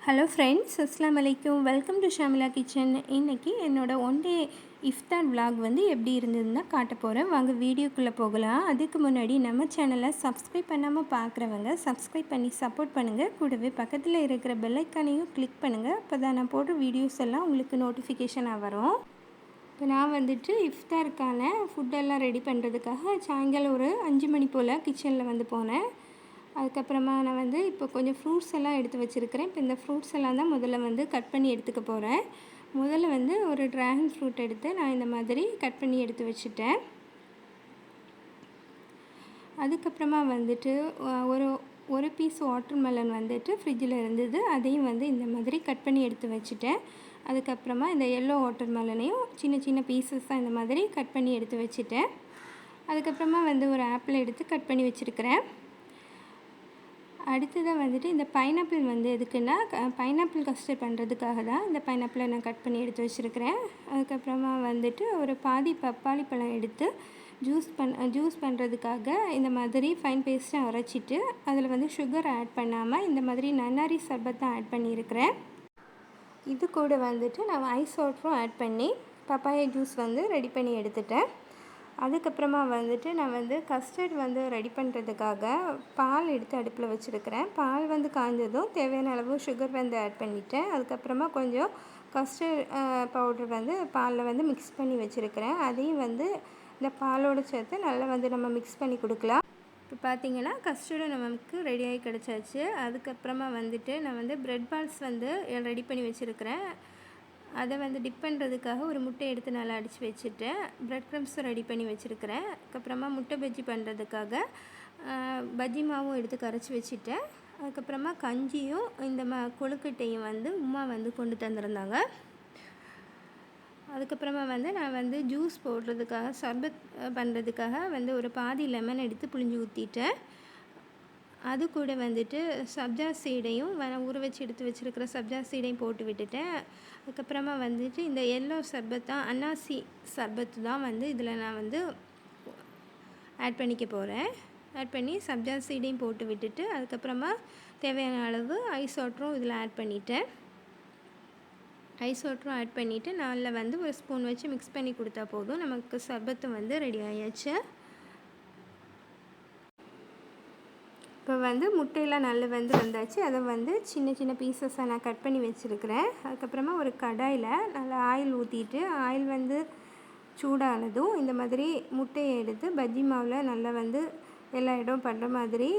Hello friends, அஸ்ஸலாமு அலைக்கும். Welcome to Shamila kitchen. இன்றைக்கி என்னோடய ஒன் டே இஃப்தார் விலாக் வந்து எப்படி இருந்ததுன்னு தான் காட்ட போகிறேன். வாங்க வீடியோக்குள்ளே போகலாம். அதுக்கு முன்னாடி நம்ம சேனலை சப்ஸ்கிரைப் பண்ணாமல் பார்க்குறவங்க சப்ஸ்கிரைப் பண்ணி சப்போர்ட் பண்ணுங்கள். கூடவே பக்கத்தில் இருக்கிற பெல் ஐக்கானையும் கிளிக் பண்ணுங்கள். அப்போ தான் நான் போடுற வீடியோஸ் எல்லாம் உங்களுக்கு நோட்டிஃபிகேஷனாக வரும். இப்போ நான் வந்துட்டு இஃப்தாருக்கான ஃபுட்டெல்லாம் ரெடி பண்ணுறதுக்காக சாயங்காலம் ஒரு 5 மணி போல் கிச்சனில் வந்து போனேன். அதுக்கப்புறமா நான் வந்து இப்போ கொஞ்சம் ஃப்ரூட்ஸ் எல்லாம் எடுத்து வச்சுருக்கிறேன். இப்போ இந்த ஃப்ரூட்ஸ் எல்லாம் தான் முதல்ல வந்து கட் பண்ணி எடுத்துக்க போகிறேன். முதல்ல வந்து ஒரு ட்ராகன் ஃப்ரூட் எடுத்து நான் இந்த மாதிரி கட் பண்ணி எடுத்து வச்சுட்டேன். அதுக்கப்புறமா வந்துட்டு ஒரு பீஸ் வாட்டர் மெலன் வந்துட்டு ஃப்ரிட்ஜில் இருந்தது. அதையும் வந்து இந்த மாதிரி கட் பண்ணி எடுத்து வச்சுட்டேன். அதுக்கப்புறமா இந்த எல்லோ வாட்டர் மெலனையும் சின்ன சின்ன பீசஸாக இந்த மாதிரி கட் பண்ணி எடுத்து வச்சுட்டேன். அதுக்கப்புறமா வந்து ஒரு ஆப்பிள் எடுத்து கட் பண்ணி வச்சுருக்கிறேன். அடுத்ததாக வந்துட்டு இந்த பைனாப்பிள் வந்து எதுக்குன்னா பைனாப்பிள் கஸ்டர்ட் பண்ணுறதுக்காக தான் இந்த பைனாப்பிளை நான் கட் பண்ணி எடுத்து வச்சுருக்கிறேன். அதுக்கப்புறமா வந்துட்டு ஒரு பாதி பப்பாளி பழம் எடுத்து ஜூஸ் பண்ணுறதுக்காக இந்த மாதிரி ஃபைன் பேஸ்ட்டாக அரைச்சிட்டு அதில் வந்து சுகர் ஆட் பண்ணாமல் இந்த மாதிரி நன்னாரி சர்பத் தான் ஆட் பண்ணியிருக்கிறேன். இது கூட வந்துட்டு நான் ஐஸ் வாட்டரும் ஆட் பண்ணி பப்பாயா ஜூஸ் வந்து ரெடி பண்ணி எடுத்துட்டேன். அதுக்கப்புறமா வந்துட்டு நான் வந்து கஸ்டர்ட் வந்து ரெடி பண்ணுறதுக்காக பால் எடுத்து அடுப்பில் வச்சுருக்கிறேன். பால் வந்து காய்ஞ்சதும் தேவையான அளவு சுகர் வந்து ஆட் பண்ணிவிட்டேன். அதுக்கப்புறமா கொஞ்சம் கஸ்டர்ட் பவுடர் வந்து பாலில் வந்து மிக்ஸ் பண்ணி வச்சுருக்கிறேன். அதையும் வந்து இந்த பாலோடு சேர்த்து நல்லா வந்து நம்ம மிக்ஸ் பண்ணி கொடுக்கலாம். இப்போ பார்த்திங்கன்னா கஸ்டர்டு நமக்கு ரெடியாகி கிடச்சாச்சு. அதுக்கப்புறமா வந்துட்டு நான் வந்து ப்ரெட் பால்ஸ் வந்து ரெடி பண்ணி வச்சுருக்கிறேன். அதை வந்து டிப் பண்ணுறதுக்காக ஒரு முட்டை எடுத்து நல்லா அடித்து வச்சுட்டேன். ப்ரெட் க்ரம்ஸும் ரெடி பண்ணி வச்சுருக்கிறேன். அதுக்கப்புறமா முட்டை பஜ்ஜி பண்ணுறதுக்காக பஜ்ஜி மாவும் எடுத்து கரைச்சி வச்சுட்டேன். அதுக்கப்புறமா கஞ்சியும் இந்த கொழுக்கட்டையும் வந்து உமா வந்து கொண்டு தந்துருந்தாங்க. அதுக்கப்புறமா வந்து நான் வந்து ஜூஸ் போடுறதுக்காக சர்பத் பண்ணுறதுக்காக வந்து ஒரு பாதி லெமன் எடுத்து புழிஞ்சு ஊற்றிட்டேன். அது கூட வந்துட்டு சப்ஜா சீடையும் ஊற வச்சு எடுத்து வச்சுருக்கிற சப்ஜா சீடையும் போட்டு விட்டுட்டேன். அதுக்கப்புறமா வந்துட்டு இந்த எல்லோ சர்பத் தான், அன்னாசி சர்பத்து தான் வந்து இதில் நான் வந்து ஆட் பண்ணிக்க போகிறேன். ஆட் பண்ணி சப்ஜா சீடையும் போட்டு விட்டுட்டு அதுக்கப்புறமா தேவையான அளவு ஐஸ் வாட்டரும் இதில் ஆட் பண்ணிட்டேன். ஐஸ் வாட்டரும் ஆட் பண்ணிவிட்டு நல்லா வந்து ஒரு ஸ்பூன் வச்சு மிக்ஸ் பண்ணி கொடுத்தா போதும். நமக்கு சர்பத்து வந்து ரெடி ஆயாச்சு. இப்போ வந்து முட்டையெல்லாம் நல்லா வந்தாச்சு. அதை வந்து சின்ன சின்ன பீசஸாக நான் கட் பண்ணி வச்சுருக்கிறேன். அதுக்கப்புறமா ஒரு கடாயில் நல்லா ஆயில் ஊற்றிட்டு ஆயில் வந்து சூடானதும் இந்த மாதிரி முட்டையை எடுத்து பஜ்ஜி மாவில் நல்லா வந்து எல்லா இடம் பண்ணுற மாதிரி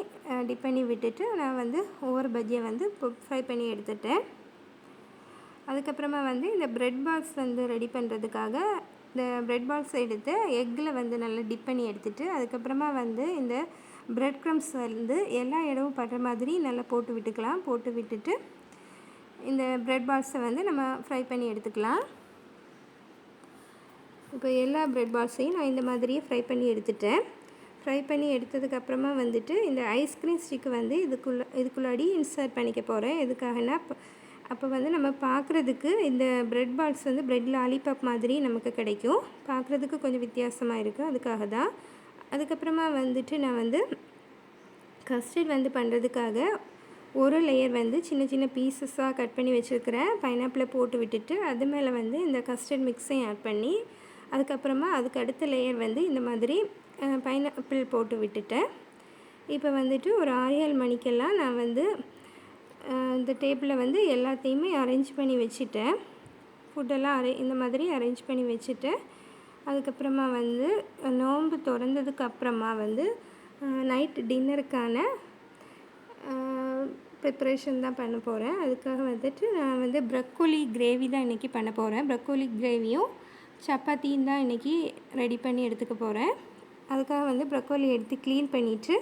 டிப் பண்ணி விட்டுட்டு நான் வந்து ஒவ்வொரு பஜ்ஜியை வந்து ஃப்ரை பண்ணி எடுத்துட்டேன். அதுக்கப்புறமா வந்து இந்த ப்ரெட் பால்ஸ் வந்து ரெடி பண்ணுறதுக்காக இந்த ப்ரெட் பால்ஸ் எடுத்து எக்கில் வந்து நல்லா டிப் பண்ணி எடுத்துகிட்டு அதுக்கப்புறமா வந்து இந்த ப்ரெட் க்ரம்ஸ் வந்து எல்லா இடமும் படுற மாதிரி நல்லா போட்டு விட்டுக்கலாம். போட்டு விட்டுட்டு இந்த ப்ரெட் பால்ஸை வந்து நம்ம ஃப்ரை பண்ணி எடுத்துக்கலாம். இப்போ எல்லா ப்ரெட் பால்ஸையும் நான் இந்த மாதிரியே ஃப்ரை பண்ணி எடுத்துட்டேன். ஃப்ரை பண்ணி எடுத்ததுக்கப்புறமா வந்துட்டு இந்த ஐஸ்கிரீம் ஸ்டிக்கு வந்து இதுக்குள்ளாடி இன்சர்ட் பண்ணிக்க போகிறேன். எதுக்காகனா அப்போ வந்து நம்ம பார்க்குறதுக்கு இந்த ப்ரெட் பால்ஸ் வந்து ப்ரெட் லாலிபாப் மாதிரி நமக்கு கிடைக்கும். பார்க்குறதுக்கு கொஞ்சம் வித்தியாசமாக இருக்குது, அதுக்காக தான். அதுக்கப்புறமா வந்துட்டு நான் வந்து கஸ்டர்ட் வந்து பண்ணுறதுக்காக ஒரு லேயர் வந்து சின்ன சின்ன பீசஸாக கட் பண்ணி வச்சுருக்கிறேன். பைனாப்பிளை போட்டு விட்டுட்டு அது மேலே வந்து இந்த கஸ்டர்ட் மிக்ஸையும் ஆட் பண்ணி அதுக்கப்புறமா அதுக்கு அடுத்த லேயர் வந்து இந்த மாதிரி பைனாப்பிள் போட்டு விட்டுட்டேன். இப்போ வந்துட்டு ஒரு 6-7 மணிக்கெல்லாம் நான் வந்து இந்த டேபிளில் வந்து எல்லாத்தையுமே அரேஞ்ச் பண்ணி வச்சுட்டேன். ஃபுட்டெல்லாம் இந்த மாதிரி அரேஞ்ச் பண்ணி வச்சுட்டேன். அதுக்கப்புறமா வந்து நோன்பு திறந்ததுக்கு அப்புறமா வந்து நைட் டின்னருக்கான ப்ரிப்ரேஷன் தான் பண்ண போகிறேன். அதுக்காக வந்துட்டு நான் வந்து ப்ரக்கோலி கிரேவி தான் இன்றைக்கி பண்ண போகிறேன். ப்ரக்கோலி கிரேவியும் சப்பாத்தியும் தான் இன்றைக்கி ரெடி பண்ணி எடுத்துக்க போகிறேன். அதுக்காக வந்து ப்ரக்கோலி எடுத்து க்ளீன் பண்ணிவிட்டு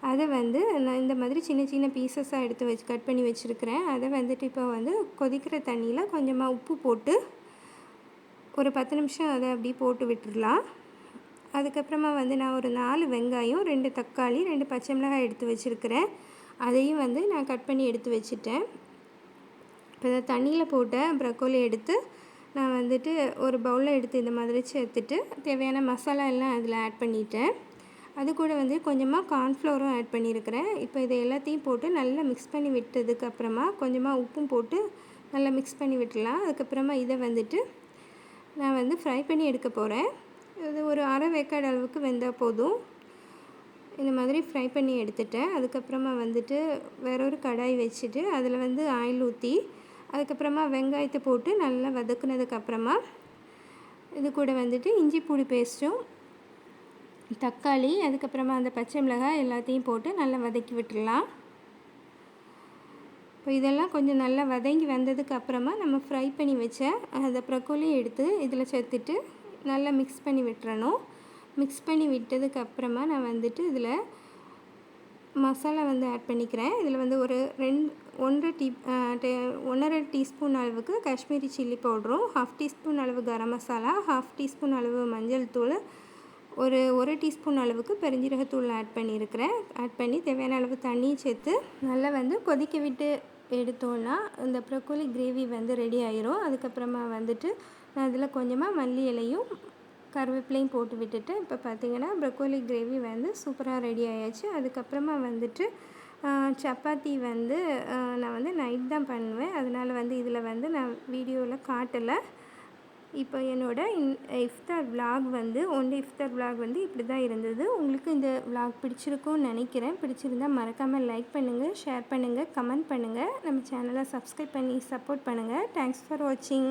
அதை வந்து நான் இந்த மாதிரி சின்ன சின்ன பீசஸாக எடுத்து கட் பண்ணி வச்சுருக்கிறேன். அதை வந்துட்டு இப்போ வந்து கொதிக்கிற தண்ணியில் கொஞ்சமாக உப்பு போட்டு ஒரு 10 நிமிஷம் அதை அப்படியே போட்டு விட்டுடலாம். அதுக்கப்புறமா வந்து நான் ஒரு 4 வெங்காயம், 2 தக்காளி, 2 பச்சை மிளகாய் எடுத்து வச்சுருக்கிறேன். அதையும் வந்து நான் கட் பண்ணி எடுத்து வச்சுட்டேன். இப்போ இந்த தண்ணியில் போட்ட ப்ரக்கோலி எடுத்து நான் வந்துட்டு ஒரு பவுலில் எடுத்து இந்த மாதிரி சேர்த்துட்டு தேவையான மசாலா எல்லாம் அதில் ஆட் பண்ணிட்டேன். அது கூட வந்து கொஞ்சமாக கார்ன்ஃப்ளவரும் ஆட் பண்ணியிருக்கிறேன். இப்போ இதை எல்லாத்தையும் போட்டு நல்லா மிக்ஸ் பண்ணி விட்டதுக்கப்புறமா கொஞ்சமாக உப்பும் போட்டு நல்லா மிக்ஸ் பண்ணி விட்டுடலாம். அதுக்கப்புறமா இதை வந்துட்டு நான் வந்து ஃப்ரை பண்ணி எடுக்க போகிறேன். இது ஒரு அரை வேக்காடு அளவுக்கு வெந்தால் போதும். இந்த மாதிரி ஃப்ரை பண்ணி எடுத்துட்டேன். அதுக்கப்புறமா வந்துட்டு வேற ஒரு கடாய் வச்சுட்டு அதில் வந்து ஆயில் ஊற்றி அதுக்கப்புறமா வெங்காயத்தை போட்டு நல்லா வதக்குனதுக்கப்புறமா இது கூட வந்துட்டு இஞ்சி பூண்டு பேஸ்ட்டும் தக்காளி அதுக்கப்புறமா அந்த பச்சை மிளகாய் எல்லாத்தையும் போட்டு நல்லா வதக்கி விட்டுடலாம். இப்போ இதெல்லாம் கொஞ்சம் நல்லா வதங்கி வந்ததுக்கப்புறமா நம்ம ஃப்ரை பண்ணி வச்ச அந்த ப்ரொக்கோலி எடுத்து இதில் சேர்த்துட்டு நல்லா மிக்ஸ் பண்ணி விட்டுறணும். மிக்ஸ் பண்ணி விட்டதுக்கப்புறமா நான் வந்துட்டு இதில் மசாலா வந்து ஆட் பண்ணிக்கிறேன். இதில் வந்து ஒரு 1.5 டீஸ்பூன் அளவுக்கு காஷ்மீரி சில்லி பவுடரும், 1/2 டீஸ்பூன் அளவு கரம் மசாலா, 1/2 டீஸ்பூன் அளவு மஞ்சள் தூள், ஒரு டீஸ்பூன் அளவுக்கு பெருஞ்சீரகத்தூள் ஆட் பண்ணியிருக்கிறேன். ஆட் பண்ணி தேவையான அளவு தண்ணி சேர்த்து நல்லா வந்து கொதிக்க விட்டு எடுத்தோன்னா இந்த ப்ரொக்கோலி கிரேவி வந்து ரெடி ஆயிரும். அதுக்கப்புறமா வந்துட்டு நான் அதில் கொஞ்சமாக மல்லி இலையும் கருவேப்பிலையும் போட்டு விட்டுட்டு இப்போ பார்த்திங்கன்னா ப்ரொக்கோலி கிரேவி வந்து சூப்பராக ரெடி ஆயாச்சு. அதுக்கப்புறமா வந்துட்டு சப்பாத்தி வந்து நான் வந்து நைட் தான் பண்ணுவேன். அதனால் வந்து இதில் வந்து நான் வீடியோவில் காட்டலை. இப்போ என்னோடய இஃப்தார் விலாக் வந்து இஃப்தார் விலாக் வந்து இப்படி தான் இருந்தது. உங்களுக்கு இந்த விலாக் பிடிச்சிருக்கும்னு நினைக்கிறேன். பிடிச்சிருந்தால் மறக்காமல் லைக் பண்ணுங்கள், ஷேர் பண்ணுங்கள், கமெண்ட் பண்ணுங்கள். நம்ம சேனலை சப்ஸ்கிரைப் பண்ணி சப்போர்ட் பண்ணுங்கள். தேங்க்ஸ் ஃபார் வாட்சிங்.